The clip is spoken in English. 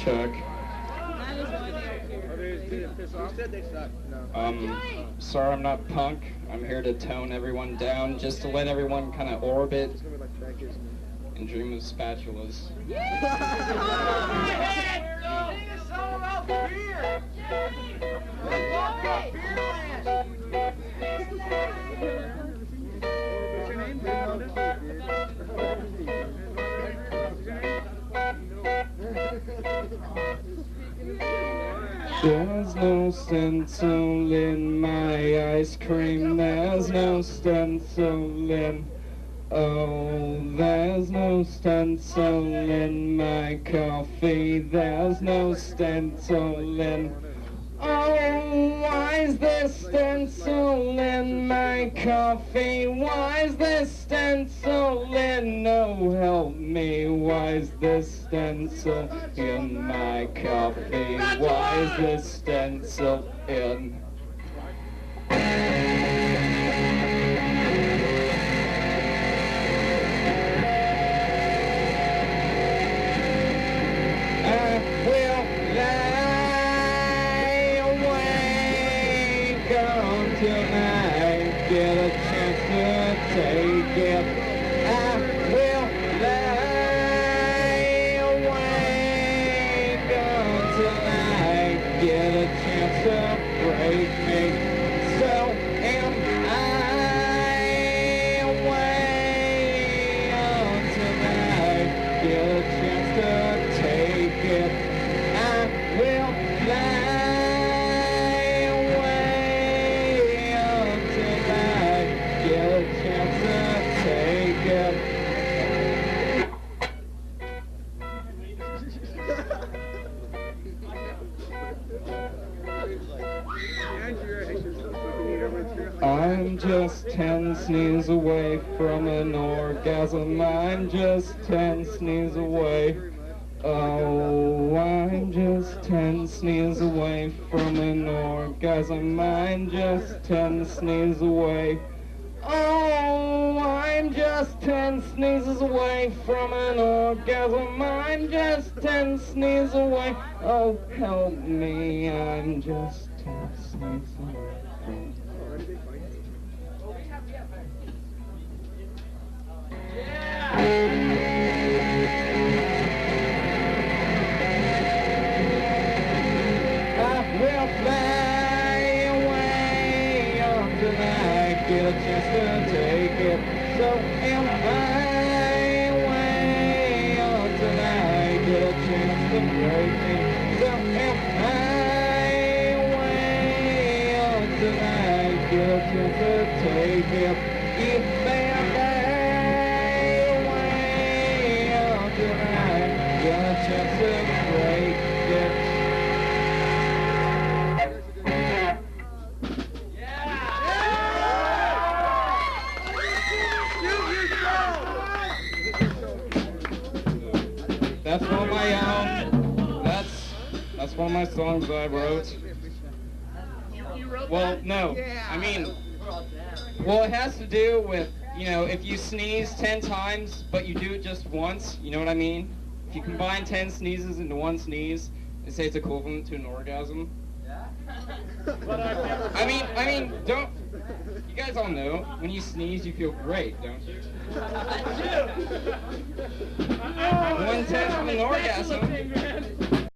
check. Sorry I'm not punk. I'm here to tone everyone down, just to let everyone kind of orbit and dream of spatulas. There's no stencil in my ice cream, there's no stencil in, oh, there's no stencil in my coffee, there's no stencil in, oh, why is this stencil in my coffee, why is this stencil in, oh, help me, why is this stencil in my coffee, why is this stencil in? Get a chance to take it. I will lay awake until I get a chance to break me. So am I away until I get a chance to take it. I will fly. I'm just 10 sneezes away from an orgasm. I'm just 10 sneezes away. Oh, I'm just 10 sneezes away from an orgasm. I'm just 10 sneezes away. Oh, I'm just 10 sneezes away from an orgasm. I'm just 10 sneezes away. Oh, help me. I'm just 10 sneezes away from... Get a chance to take it. So am I away until I get a chance to break me. So am I away until I get a chance to take it. If am I away until I get a chance to break it. That's one of my that's one of my songs I wrote. You wrote Well, that? no. I mean, well, it has to do with, you know, if you sneeze 10 times, but you do it just once, you know what I mean? If you combine 10 sneezes into one sneeze, they say it's equivalent to an orgasm. I mean, don't, you guys all know, when you sneeze, you feel great, don't you? I do. 1/10 of an orgasm.